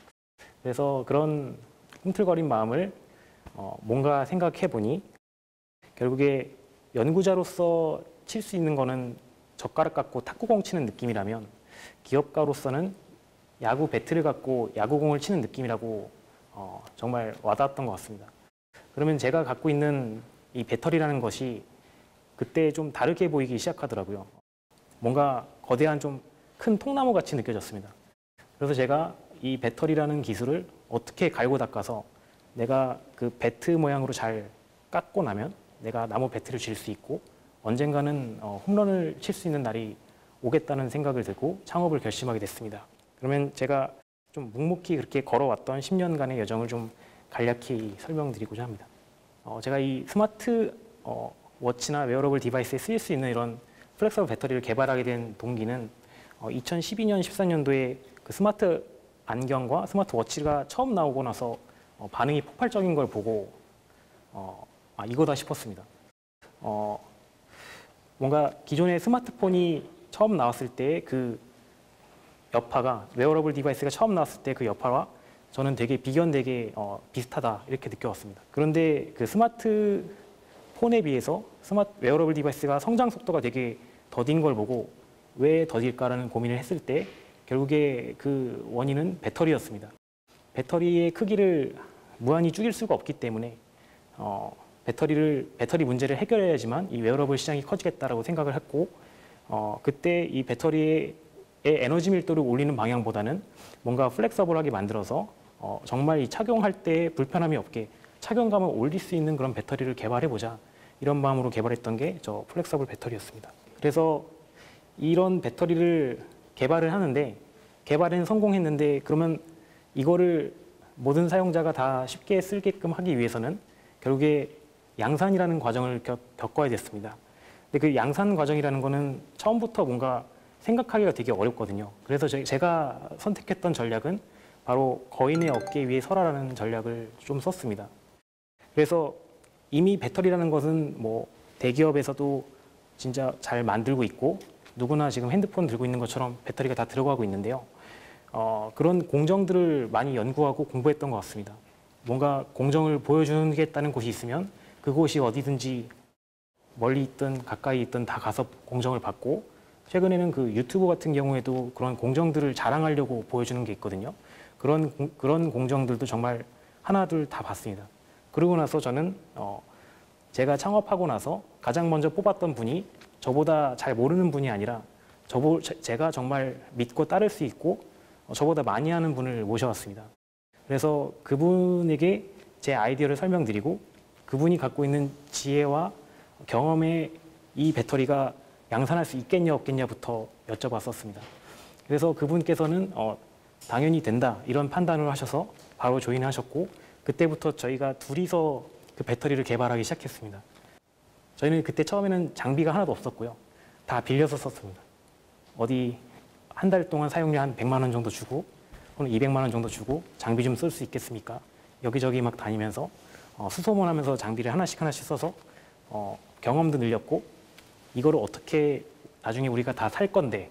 그래서 그런 꿈틀거린 마음을 뭔가 생각해 보니 결국에 연구자로서 칠 수 있는 거는 젓가락 갖고 탁구공 치는 느낌이라면 기업가로서는 야구 배트를 갖고 야구공을 치는 느낌이라고 정말 와닿았던 것 같습니다. 그러면 제가 갖고 있는 이 배터리라는 것이 그때 좀 다르게 보이기 시작하더라고요. 뭔가 거대한 좀 큰 통나무 같이 느껴졌습니다. 그래서 제가 이 배터리라는 기술을 어떻게 갈고 닦아서 내가 그 배트 모양으로 잘 깎고 나면 내가 나무 배트를 칠 수 있고 언젠가는 홈런을 칠 수 있는 날이 오겠다는 생각을 들고 창업을 결심하게 됐습니다. 그러면 제가 좀 묵묵히 그렇게 걸어왔던 10년간의 여정을 좀 간략히 설명드리고자 합니다. 제가 이 스마트 워치나 웨어러블 디바이스에 쓰일 수 있는 이런 플렉서블 배터리를 개발하게 된 동기는 2012년, 13년도에 그 스마트 안경과 스마트 워치가 처음 나오고 나서 반응이 폭발적인 걸 보고 이거다 싶었습니다. 뭔가 기존의 스마트폰이 처음 나왔을 때 그 여파가 웨어러블 디바이스가 처음 나왔을 때 그 여파와 저는 되게 비견되게 비슷하다 이렇게 느껴왔습니다. 그런데 그 스마트폰에 비해서 웨어러블 디바이스가 성장 속도가 되게 더딘 걸 보고 왜 더딜까라는 고민을 했을 때 결국에 그 원인은 배터리였습니다. 배터리의 크기를 무한히 줄일 수가 없기 때문에 배터리 문제를 해결해야지만 이 웨어러블 시장이 커지겠다라고 생각을 했고 그때 이 배터리의 에너지 밀도를 올리는 방향보다는 뭔가 플렉서블하게 만들어서 정말 이 착용할 때 불편함이 없게 착용감을 올릴 수 있는 그런 배터리를 개발해보자 이런 마음으로 개발했던 게 저 플렉서블 배터리였습니다. 그래서 이런 배터리를 개발을 하는데 개발은 성공했는데 그러면 이거를 모든 사용자가 다 쉽게 쓰게끔 하기 위해서는 결국에 양산이라는 과정을 겪어야 됐습니다. 근데 그 양산 과정이라는 거는 처음부터 뭔가 생각하기가 되게 어렵거든요. 그래서 제가 선택했던 전략은 바로 거인의 어깨 위에 서라라는 전략을 좀 썼습니다. 그래서 이미 배터리라는 것은 뭐 대기업에서도 진짜 잘 만들고 있고 누구나 지금 핸드폰 들고 있는 것처럼 배터리가 다 들어가고 있는데요. 그런 공정들을 많이 연구하고 공부했던 것 같습니다. 뭔가 공정을 보여주겠다는 곳이 있으면 그곳이 어디든지 멀리 있든 가까이 있든 다 가서 공정을 받고 최근에는 그 유튜브 같은 경우에도 그런 공정들을 자랑하려고 보여주는 게 있거든요. 그런 공정들도 정말 하나둘 다 봤습니다. 그러고 나서 저는 제가 창업하고 나서 가장 먼저 뽑았던 분이 저보다 잘 모르는 분이 아니라 제가 정말 믿고 따를 수 있고 저보다 많이 하는 분을 모셔왔습니다. 그래서 그분에게 제 아이디어를 설명드리고 그분이 갖고 있는 지혜와 경험에 이 배터리가 양산할 수 있겠냐 없겠냐부터 여쭤봤었습니다. 그래서 그분께서는 당연히 된다 이런 판단을 하셔서 바로 조인하셨고 그때부터 저희가 둘이서 그 배터리를 개발하기 시작했습니다. 저희는 그때 처음에는 장비가 하나도 없었고요. 다 빌려서 썼습니다. 어디 한 달 동안 사용료 한 100만 원 정도 주고 또는 200만 원 정도 주고 장비 좀 쓸 수 있겠습니까? 여기저기 막 다니면서 수소문하면서 장비를 하나씩 써서 경험도 늘렸고 이거를 어떻게 나중에 우리가 다 살 건데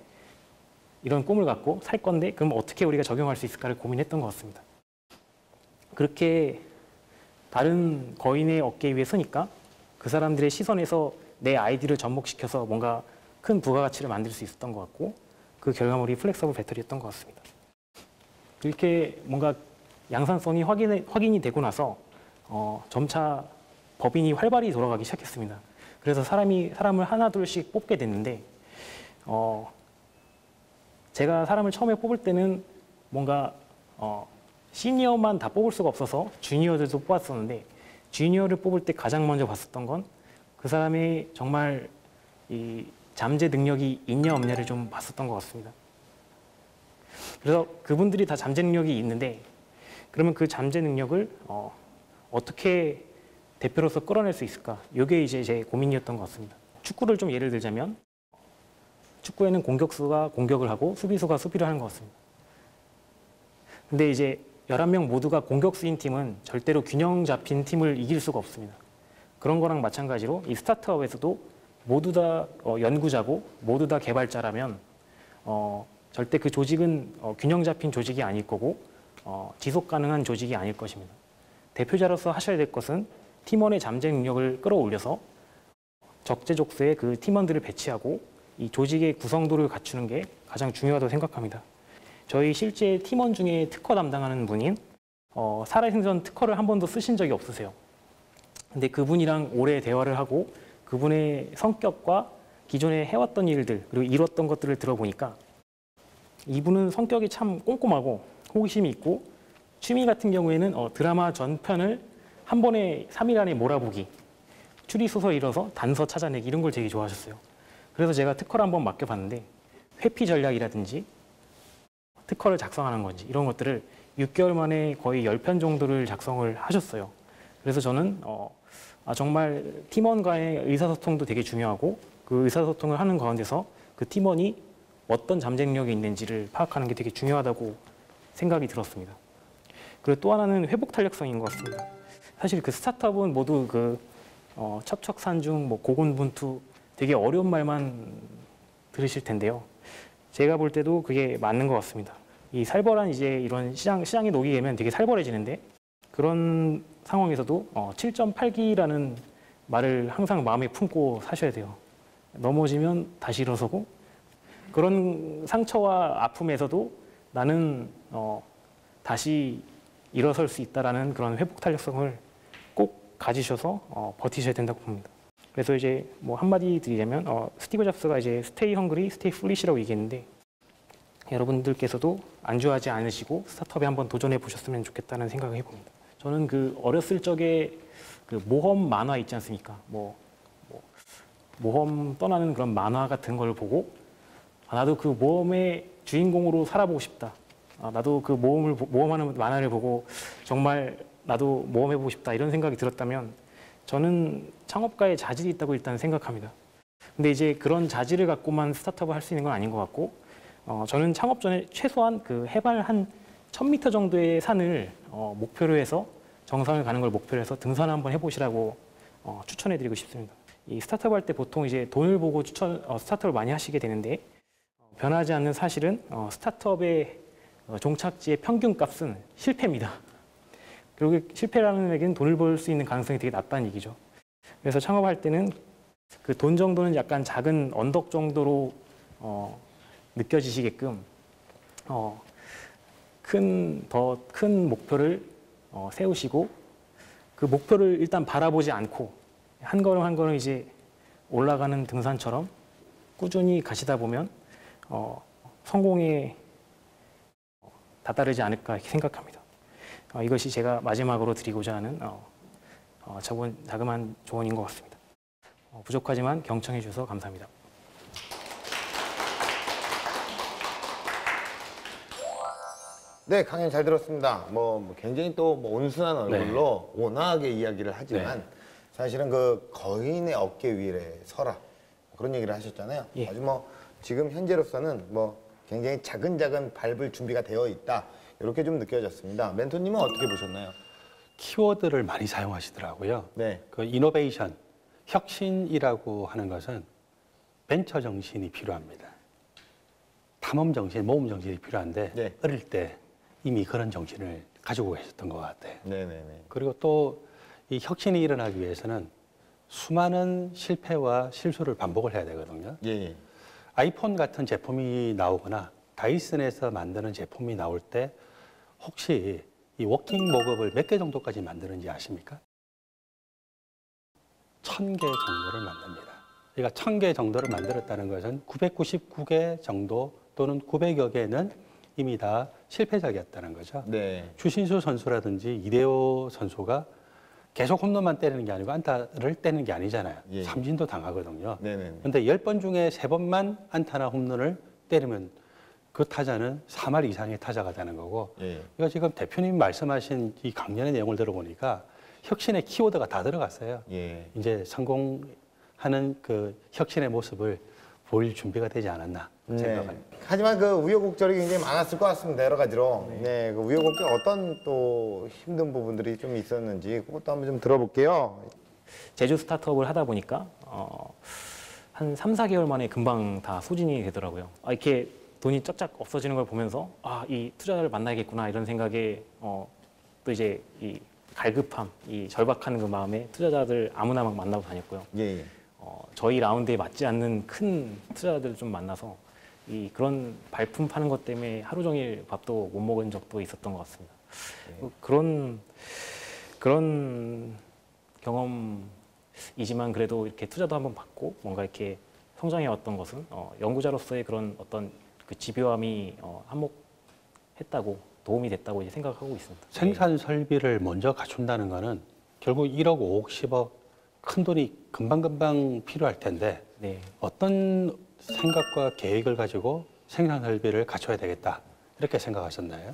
이런 꿈을 갖고 살 건데 그럼 어떻게 우리가 적용할 수 있을까를 고민했던 것 같습니다. 그렇게 다른 거인의 어깨 위에 서니까 그 사람들의 시선에서 내 아이디를 접목시켜서 뭔가 큰 부가가치를 만들 수 있었던 것 같고 그 결과물이 플렉서블 배터리였던 것 같습니다. 이렇게 뭔가 양산성이 확인이 되고 나서 점차 법인이 활발히 돌아가기 시작했습니다. 그래서 사람을 하나둘씩 뽑게 됐는데 제가 사람을 처음에 뽑을 때는 뭔가 시니어만 다 뽑을 수가 없어서 주니어들도 뽑았었는데 주니어를 뽑을 때 가장 먼저 봤었던 건 그 사람이 정말 이 잠재 능력이 있냐 없냐를 좀 봤었던 것 같습니다. 그래서 그분들이 다 잠재 능력이 있는데 그러면 그 잠재 능력을 어떻게 대표로서 끌어낼 수 있을까? 이게 이제 제 고민이었던 것 같습니다. 축구를 좀 예를 들자면 축구에는 공격수가 공격을 하고 수비수가 수비를 하는 것 같습니다. 근데 이제 11명 모두가 공격수인 팀은 절대로 균형 잡힌 팀을 이길 수가 없습니다. 그런 거랑 마찬가지로 이 스타트업에서도 모두 다 연구자고 모두 다 개발자라면 절대 그 조직은 균형 잡힌 조직이 아닐 거고 지속 가능한 조직이 아닐 것입니다. 대표자로서 하셔야 될 것은 팀원의 잠재 능력을 끌어올려서 적재적소에 그 팀원들을 배치하고 이 조직의 구성도를 갖추는 게 가장 중요하다고 생각합니다. 저희 실제 팀원 중에 특허 담당하는 분인 살아생전 특허를 한 번도 쓰신 적이 없으세요. 근데 그분이랑 오래 대화를 하고 그분의 성격과 기존에 해왔던 일들 그리고 이뤘던 것들을 들어보니까 이분은 성격이 참 꼼꼼하고 호기심이 있고 취미 같은 경우에는 드라마 전편을 한 번에 3일 안에 몰아보기, 추리소설 읽어서 단서 찾아내기 이런 걸 되게 좋아하셨어요. 그래서 제가 특허를 한번 맡겨봤는데 회피 전략이라든지 특허를 작성하는 건지 이런 것들을 6개월 만에 거의 10편 정도를 작성을 하셨어요. 그래서 저는 정말 팀원과의 의사소통도 되게 중요하고 그 의사소통을 하는 가운데서 그 팀원이 어떤 잠재 능력이 있는지를 파악하는 게 되게 중요하다고 생각이 들었습니다. 그리고 또 하나는 회복 탄력성인 것 같습니다. 사실 그 스타트업은 모두 그 첩척산중, 뭐 고군분투 되게 어려운 말만 들으실 텐데요. 제가 볼 때도 그게 맞는 것 같습니다. 이 살벌한 이제 이런 시장에 녹이게 되면 되게 살벌해지는데 그런 상황에서도 7.8기라는 말을 항상 마음에 품고 사셔야 돼요. 넘어지면 다시 일어서고 그런 상처와 아픔에서도 나는 다시 일어설 수 있다라는 그런 회복 탄력성을 꼭 가지셔서 버티셔야 된다고 봅니다. 그래서 이제 뭐 한마디 드리자면 스티브 잡스가 이제 스테이 헝그리, 스테이 풀리시라고 얘기했는데 여러분들께서도 안주하지 않으시고 스타트업에 한번 도전해 보셨으면 좋겠다는 생각을 해봅니다. 저는 그 어렸을 적에 그 모험 만화 있지 않습니까? 모험 떠나는 그런 만화 같은 걸 보고 나도 그 모험의 주인공으로 살아보고 싶다. 나도 그 모험하는 만화를 보고 정말 나도 모험해보고 싶다 이런 생각이 들었다면 저는 창업가의 자질이 있다고 일단 생각합니다. 근데 이제 그런 자질을 갖고만 스타트업을 할 수 있는 건 아닌 것 같고 저는 창업 전에 최소한 그 해발 한 1000m 정도의 산을 목표로 해서 정상을 가는 걸 목표로 해서 등산을 한번 해보시라고 추천해드리고 싶습니다. 이 스타트업 할 때 보통 이제 돈을 보고 스타트업을 많이 하시게 되는데 변하지 않는 사실은 스타트업의 종착지의 평균값은 실패입니다. 그리고 실패라는 얘기는 돈을 벌 수 있는 가능성이 되게 낮다는 얘기죠. 그래서 창업할 때는 그 돈 정도는 약간 작은 언덕 정도로 느껴지시게끔 더 큰 목표를 세우시고 그 목표를 일단 바라보지 않고 한 걸음 한 걸음 이제 올라가는 등산처럼 꾸준히 가시다 보면 성공에 다다르지 않을까 이렇게 생각합니다. 이것이 제가 마지막으로 드리고자 하는 자그마한 조언인 것 같습니다. 부족하지만 경청해 주셔서 감사합니다. 네, 강연 잘 들었습니다. 굉장히 또 온순한 얼굴로 온화하게 이야기를 하지만 사실은 그 거인의 어깨 위에 서라. 그런 얘기를 하셨잖아요. 예. 아주 뭐 지금 현재로서는 뭐 굉장히 작은 밟을 준비가 되어 있다. 이렇게 좀 느껴졌습니다. 멘토님은 어떻게 보셨나요? 키워드를 많이 사용하시더라고요. 네. 그 이노베이션, 혁신이라고 하는 것은 벤처 정신이 필요합니다. 탐험 정신, 모험 정신이 필요한데 네. 어릴 때 이미 그런 정신을 가지고 계셨던 것 같아요. 네네네. 그리고 또 이 혁신이 일어나기 위해서는 수많은 실패와 실수를 반복을 해야 되거든요. 예, 예. 아이폰 같은 제품이 나오거나 다이슨에서 만드는 제품이 나올 때 혹시 이 워킹 목업을 몇 개 정도까지 만드는지 아십니까? 1000개 정도를 만듭니다. 그러니까 1000개 정도를 만들었다는 것은 999개 정도 또는 900여 개는 이미 다 실패작이었다는 거죠. 네. 추신수 선수라든지 이대호 선수가 계속 홈런만 때리는 게 아니고 안타를 때리는 게 아니잖아요. 예. 삼진도 당하거든요. 네네네. 근데 10번 중에 3번만 안타나 홈런을 때리면 그 타자는 3할 이상의 타자가 되는 거고, 예. 그러니까 지금 대표님 말씀하신 이 강연의 내용을 들어보니까 혁신의 키워드가 다 들어갔어요. 예. 이제 성공하는 그 혁신의 모습을 보일 준비가 되지 않았나 생각합니다. 하지만 그 우여곡절이 굉장히 많았을 것 같습니다. 여러 가지로. 네. 그 우여곡절 어떤 또 힘든 부분들이 좀 있었는지 그것도 한번 좀 들어볼게요. 제주 스타트업을 하다 보니까 한 3, 4개월 만에 금방 다 소진이 되더라고요. 이렇게 돈이 쫙쫙 없어지는 걸 보면서 이 투자자를 만나야겠구나 이런 생각에 또 이제 이 갈급함, 이 절박한 그 마음에 투자자들 아무나 막 만나고 다녔고요. 예. 저희 라운드에 맞지 않는 큰 투자자들을 좀 만나서 그런 발품 파는 것 때문에 하루 종일 밥도 못 먹은 적도 있었던 것 같습니다. 그런 경험이지만 그래도 이렇게 투자도 한번 받고 뭔가 이렇게 성장해 왔던 것은 연구자로서의 그런 어떤 그 집요함이 한몫했다고 도움이 됐다고 이제 생각하고 있습니다. 생산 설비를 먼저 갖춘다는 거는 결국 1억, 5억, 10억 큰 돈이 금방금방 필요할 텐데 네. 어떤 생각과 계획을 가지고 생산 설비를 갖춰야 되겠다 이렇게 생각하셨나요?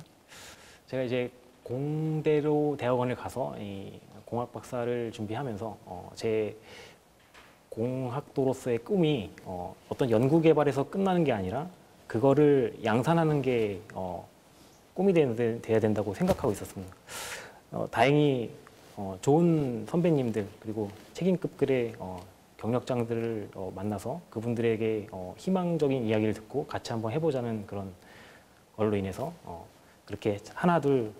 제가 이제 공대로 대학원을 가서 이 공학 박사를 준비하면서 제 공학도로서의 꿈이 어떤 연구 개발에서 끝나는 게 아니라 그거를 양산하는 게 꿈이 돼야 된다고 생각하고 있었습니다. 다행히 좋은 선배님들 그리고 책임급들의 경력장들을 만나서 그분들에게 희망적인 이야기를 듣고 같이 한번 해보자는 그런 걸로 인해서 그렇게 하나둘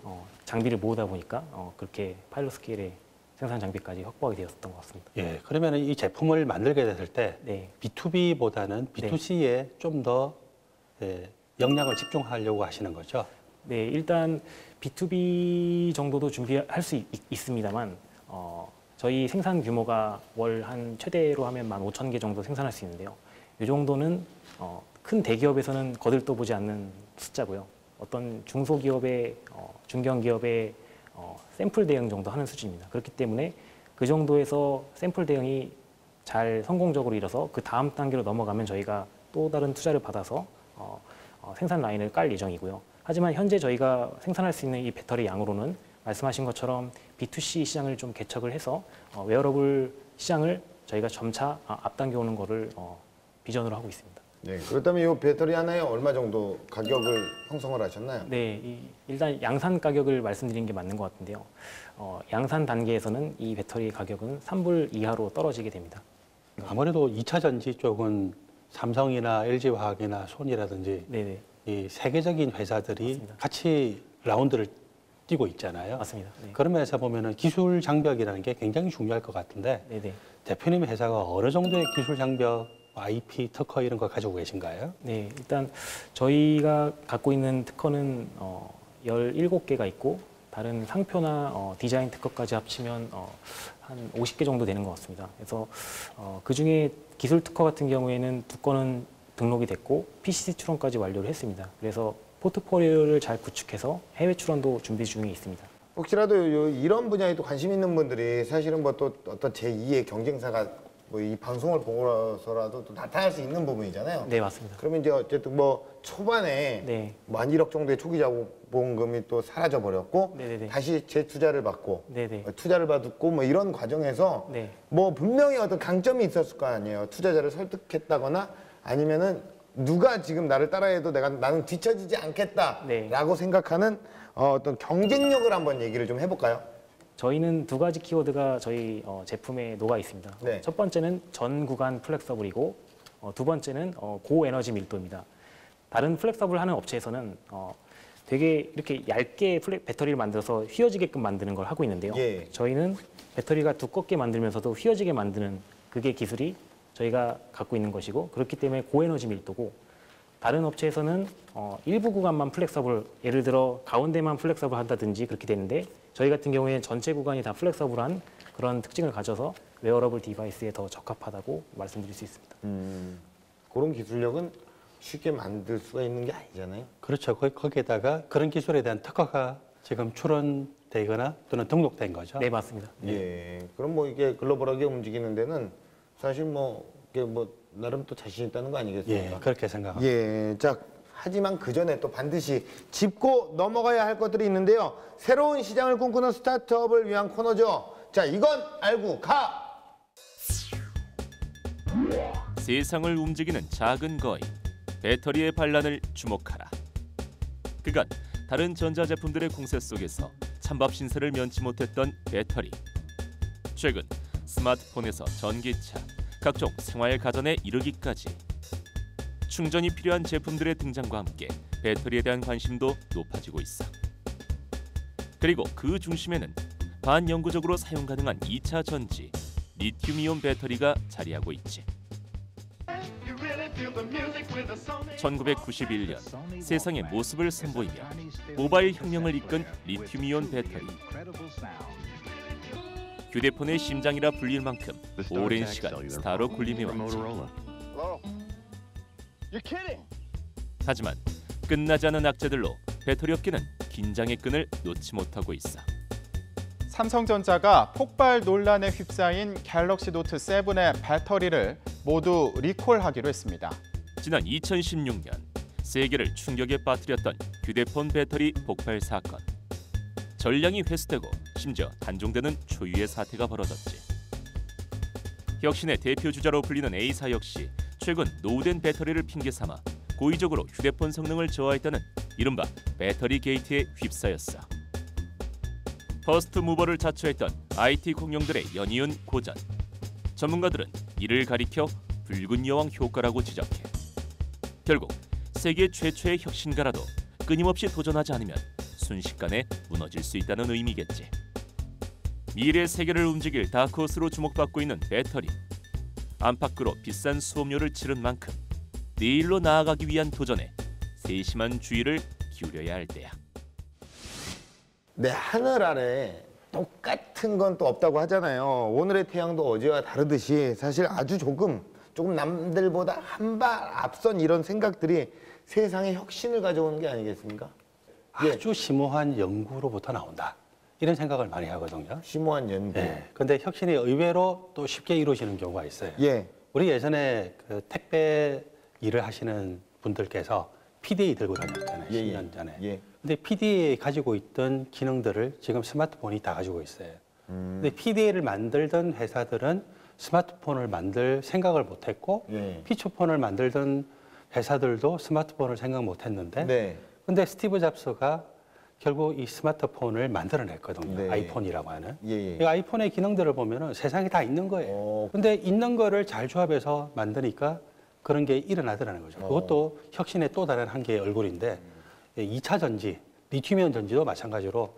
장비를 모으다 보니까 그렇게 파일럿 스케일의 생산 장비까지 확보하게 되었던 것 같습니다. 예, 그러면 이 제품을 만들게 됐을 때 네. B2B보다는 B2C에 좀 더 역량을 집중하려고 하시는 거죠? 네, 일단 B2B 정도도 준비할 수 있습니다만 저희 생산 규모가 월 한 최대로 하면 15,000개 정도 생산할 수 있는데요. 이 정도는 큰 대기업에서는 거들떠 보지 않는 숫자고요. 어떤 중소기업의 중견기업의 샘플 대응 정도 하는 수준입니다. 그렇기 때문에 그 정도에서 샘플 대응이 잘 성공적으로 이뤄서 그 다음 단계로 넘어가면 저희가 또 다른 투자를 받아서 생산 라인을 깔 예정이고요. 하지만 현재 저희가 생산할 수 있는 이 배터리 양으로는 말씀하신 것처럼 B2C 시장을 좀 개척을 해서 웨어러블 시장을 저희가 점차 앞당겨 오는 거를 비전으로 하고 있습니다. 네. 그렇다면 이 배터리 하나에 얼마 정도 가격을 형성을 하셨나요? 네, 일단 양산 가격을 말씀드리는 게 맞는 것 같은데요. 양산 단계에서는 이 배터리 가격은 3불 이하로 떨어지게 됩니다. 아무래도 2차 전지 쪽은 삼성이나 LG화학이나 손이라든지 네네. 이 세계적인 회사들이 맞습니다. 같이 라운드를 뛰고 있잖아요. 맞습니다. 네. 그런 면에서 보면은 기술 장벽이라는 게 굉장히 중요할 것 같은데 네네. 대표님 회사가 어느 정도의 기술 장벽, IP, 특허 이런 거 가지고 계신가요? 네, 일단 저희가 갖고 있는 특허는 17개가 있고 다른 상표나 디자인 특허까지 합치면 한 50개 정도 되는 것 같습니다. 그래서 그중에 기술 특허 같은 경우에는 2건은 등록이 됐고 PCT 출원까지 완료를 했습니다. 그래서 포트폴리오를 잘 구축해서 해외 출원도 준비 중에 있습니다. 혹시라도 이런 분야에 또 관심 있는 분들이 사실은 뭐 또 어떤 제2의 경쟁사가 뭐 이 방송을 보고서라도 또 나타날 수 있는 부분이잖아요. 네, 맞습니다. 그러면 이제 어쨌든 뭐 초반에 네. 뭐 한 1억 정도의 초기 자본금이 또 사라져 버렸고 네네네. 다시 재투자를 받고 네네. 투자를 받고 뭐 이런 과정에서 네. 뭐 분명히 어떤 강점이 있었을 거 아니에요. 투자자를 설득했다거나 아니면은 누가 지금 나를 따라해도 나는 뒤처지지 않겠다라고 네. 생각하는 어떤 경쟁력을 한번 얘기를 좀 해볼까요? 저희는 두 가지 키워드가 저희 제품에 녹아 있습니다. 네. 첫 번째는 전 구간 플렉서블이고 두 번째는 고에너지 밀도입니다. 다른 플렉서블 하는 업체에서는 되게 이렇게 얇게 배터리를 만들어서 휘어지게끔 만드는 걸 하고 있는데요. 예. 저희는 배터리가 두껍게 만들면서도 휘어지게 만드는 그게 기술이 저희가 갖고 있는 것이고 그렇기 때문에 고에너지 밀도고 다른 업체에서는 일부 구간만 플렉서블, 예를 들어 가운데만 플렉서블 한다든지 그렇게 되는데 저희 같은 경우에는 전체 구간이 다 플렉서블한 그런 특징을 가져서 웨어러블 디바이스에 더 적합하다고 말씀드릴 수 있습니다. 그런 기술력은 쉽게 만들 수가 있는 게 아니잖아요. 그렇죠. 거기에다가 그런 기술에 대한 특허가 지금 출원되거나 또는 등록된 거죠. 네, 맞습니다. 예. 그럼 뭐 이게 글로벌하게 움직이는 데는 사실 뭐 이게 뭐 나름 또 자신 있다는 거 아니겠습니까? 예, 그렇게 생각합니다. 예. 자, 하지만 그 전에 또 반드시 짚고 넘어가야 할 것들이 있는데요. 새로운 시장을 꿈꾸는 스타트업을 위한 코너죠. 자, 이건 알고 가! 세상을 움직이는 작은 거인, 배터리의 반란을 주목하라. 그간 다른 전자제품들의 공세 속에서 찬밥 신세를 면치 못했던 배터리. 최근 스마트폰에서 전기차, 각종 생활 가전에 이르기까지 충전이 필요한 제품들의 등장과 함께 배터리에 대한 관심도 높아지고 있어. 그리고 그 중심에는 반영구적으로 사용 가능한 2차 전지, 리튬이온 배터리가 자리하고 있지. 1991년 세상의 모습을 선보이며 모바일 혁명을 이끈 리튬이온 배터리. 휴대폰의 심장이라 불릴 만큼 오랜 시간 스타로 군림해왔지. 하지만 끝나지 않은 악재들로 배터리 업계는 긴장의 끈을 놓지 못하고 있어. 삼성전자가 폭발 논란에 휩싸인 갤럭시 노트 7의 배터리를 모두 리콜하기로 했습니다. 지난 2016년 세계를 충격에 빠뜨렸던 휴대폰 배터리 폭발 사건. 전량이 회수되고 심지어 단종되는 초유의 사태가 벌어졌지. 혁신의 대표 주자로 불리는 A사 역시 최근 노후된 배터리를 핑계 삼아 고의적으로 휴대폰 성능을 저하했다는 이른바 배터리 게이트에 휩싸였어. 퍼스트 무버를 자처했던 IT 공룡들의 연이은 고전. 전문가들은 이를 가리켜 붉은 여왕 효과라고 지적해. 결국 세계 최초의 혁신가라도 끊임없이 도전하지 않으면 순식간에 무너질 수 있다는 의미겠지. 미래 세계를 움직일 다크호스로 주목받고 있는 배터리. 안팎으로 비싼 수업료를 치른 만큼 내일로 나아가기 위한 도전에 세심한 주의를 기울여야 할 때야. 네, 하늘 아래 똑같은 건 또 없다고 하잖아요. 오늘의 태양도 어제와 다르듯이 사실 아주 조금 남들보다 한 발 앞선 이런 생각들이 세상에 혁신을 가져오는 게 아니겠습니까? 아주 심오한 연구로부터 나온다. 이런 생각을 많이 하거든요. 심오한 연구. 예. 근데 혁신이 의외로 또 쉽게 이루어지는 경우가 있어요. 예. 우리 예전에 그 택배 일을 하시는 분들께서 PDA 들고 다녔잖아요. 예, 10년 전에. 예. 근데 PDA 가지고 있던 기능들을 지금 스마트폰이 다 가지고 있어요. 근데 PDA를 만들던 회사들은 스마트폰을 만들 생각을 못했고 예. 피처폰을 만들던 회사들도 스마트폰을 생각 못했는데 네. 근데 스티브 잡스가 결국 이 스마트폰을 만들어냈거든요. 네. 아이폰이라고 하는. 예. 이 아이폰의 기능들을 보면은 세상에 다 있는 거예요. 근데 있는 거를 잘 조합해서 만드니까 그런 게 일어나더라는 거죠. 그것도 혁신의 또 다른 한계의 얼굴인데 2차 전지, 리튬이온 전지도 마찬가지로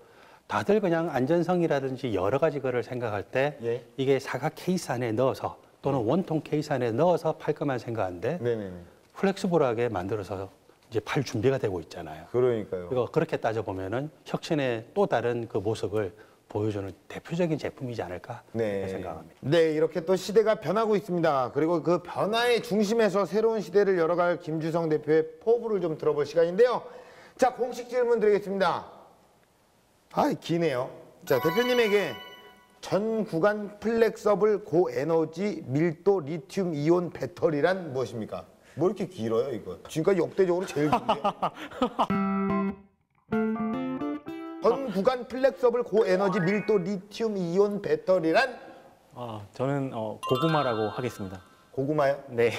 다들 그냥 안전성이라든지 여러 가지 거를 생각할 때 예. 이게 사각 케이스 안에 넣어서 또는 원통 케이스 안에 넣어서 팔 것만 생각하는데 네네. 플렉스블하게 만들어서 이제 팔 준비가 되고 있잖아요. 그러니까요. 이거 그렇게 따져보면은 혁신의 또 다른 그 모습을 보여주는 대표적인 제품이지 않을까 생각합니다. 네, 이렇게 또 시대가 변하고 있습니다. 그리고 그 변화의 중심에서 새로운 시대를 열어갈 김주성 대표의 포부를 좀 들어볼 시간인데요. 자, 공식 질문 드리겠습니다. 아, 기네요. 자, 대표님에게 전 구간 플렉서블 고에너지 밀도 리튬 이온 배터리란 무엇입니까? 뭐 이렇게 길어요, 이거? 지금까지 역대적으로 제일 긴데요. 전 구간 플렉서블 고에너지 밀도 리튬 이온 배터리란? 저는 고구마라고 하겠습니다. 고구마요? 네.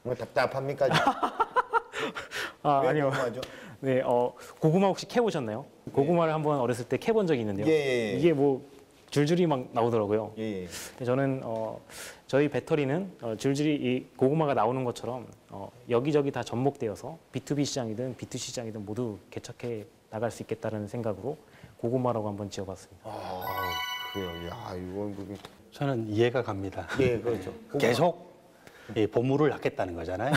뭐 답답합니까? 왜 아니요. 고구마죠? 네, 고구마 혹시 캐보셨나요? 고구마를 한번 어렸을 때 캐본 적이 있는데요. 예. 이게 뭐 줄줄이 막 나오더라고요. 예. 저는 저희 배터리는 줄줄이 이 고구마가 나오는 것처럼 여기저기 다 접목되어서 B2B 시장이든 B2C 시장이든 모두 개척해 나갈 수 있겠다는 생각으로 고구마라고 한번 지어봤습니다. 그래요. 야, 이건 그게. 저는 이해가 갑니다. 예, 그렇죠. 계속 이 보물을 낳겠다는 거잖아요.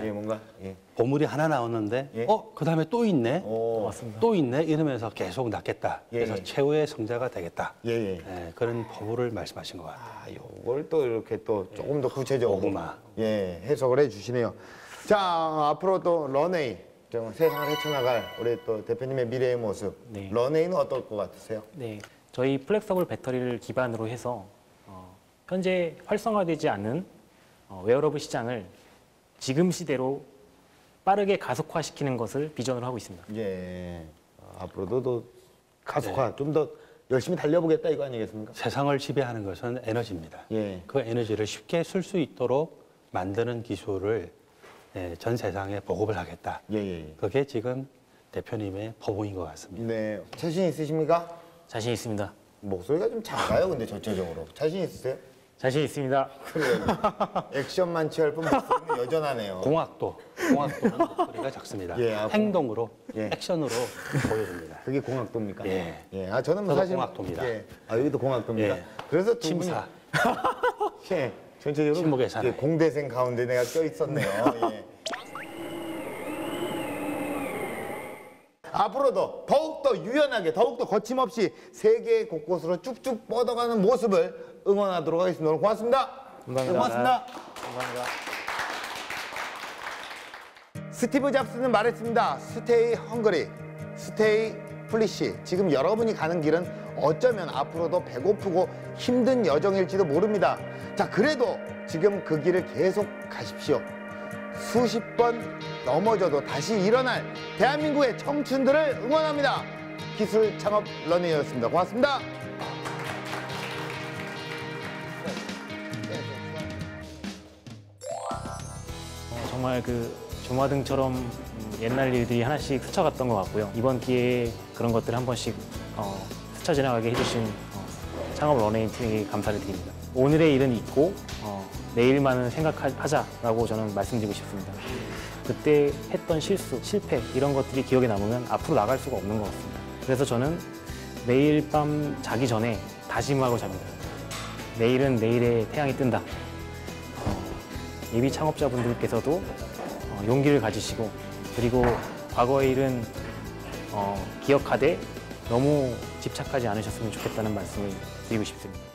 예, 뭔가. 예. 보물이 하나 나오는데 예. 그다음에 또 있네. 맞습니다. 또 있네. 이러면서 계속 낳겠다. 예, 그래서 예. 최후의 성자가 되겠다. 예. 그런 보물을 말씀하신 것 같아요. 이걸 또 이렇게 또 조금 더 구체적으로 고구마. 해석을 해주시네요. 자, 앞으로 또 런웨이, 좀 세상을 헤쳐나갈 우리 또 대표님의 미래의 모습. 네. 런웨이는 어떨 것 같으세요? 네, 저희 플렉서블 배터리를 기반으로 해서 현재 활성화되지 않은 웨어러블 시장을 지금 시대로 빠르게 가속화시키는 것을 비전으로 하고 있습니다. 예. 앞으로도 또 가속화 좀 더 열심히 달려보겠다 이거 아니겠습니까? 세상을 지배하는 것은 에너지입니다. 예. 그 에너지를 쉽게 쓸 수 있도록 만드는 기술을 전 세상에 보급을 하겠다. 예. 그게 지금 대표님의 포부인 것 같습니다. 네. 자신 있으십니까? 자신 있습니다. 목소리가 좀 작아요, 근데 전체적으로. 자신 있으세요? 자신 있습니다. 그래요. 액션만 취할 뿐 목소리는 여전하네요. 공학도 목소리가 작습니다. 예, 행동으로, 예. 액션으로 보여줍니다. 그게 공학도입니까? 예. 저는 뭐 저도 사실 공학도입니다. 예. 여기도 공학도입니다. 예. 그래서 두 분이 심사. 예. 전체적으로 침묵의 사나이. 공대생 가운데 내가 껴 있었네요. 예. 앞으로도 더욱더 유연하게, 더욱더 거침없이 세계 곳곳으로 쭉쭉 뻗어가는 모습을 응원하도록 하겠습니다. 오늘 고맙습니다. 감사합니다. 고맙습니다. 감사합니다. 스티브 잡스는 말했습니다. 스테이 헝그리, 스테이 플리시. 지금 여러분이 가는 길은 어쩌면 앞으로도 배고프고 힘든 여정일지도 모릅니다. 자, 그래도 지금 그 길을 계속 가십시오. 수십 번 넘어져도 다시 일어날 대한민국의 청춘들을 응원합니다. 기술 창업 런웨이였습니다. 고맙습니다. 정말 그 조마등처럼 옛날 일들이 하나씩 스쳐갔던 것 같고요. 이번 기회에 그런 것들을 한 번씩 스쳐 지나가게 해주신 창업 런웨이 팀에게 감사를 드립니다. 오늘의 일은 잊고 내일만은 생각하자라고 저는 말씀드리고 싶습니다. 그때 했던 실수, 실패 이런 것들이 기억에 남으면 앞으로 나갈 수가 없는 것 같습니다. 그래서 저는 매일 밤 자기 전에 다짐하고 잡니다. 내일은 내일의 태양이 뜬다. 예비 창업자분들께서도 용기를 가지시고 그리고 과거의 일은 기억하되 너무 집착하지 않으셨으면 좋겠다는 말씀을 드리고 싶습니다.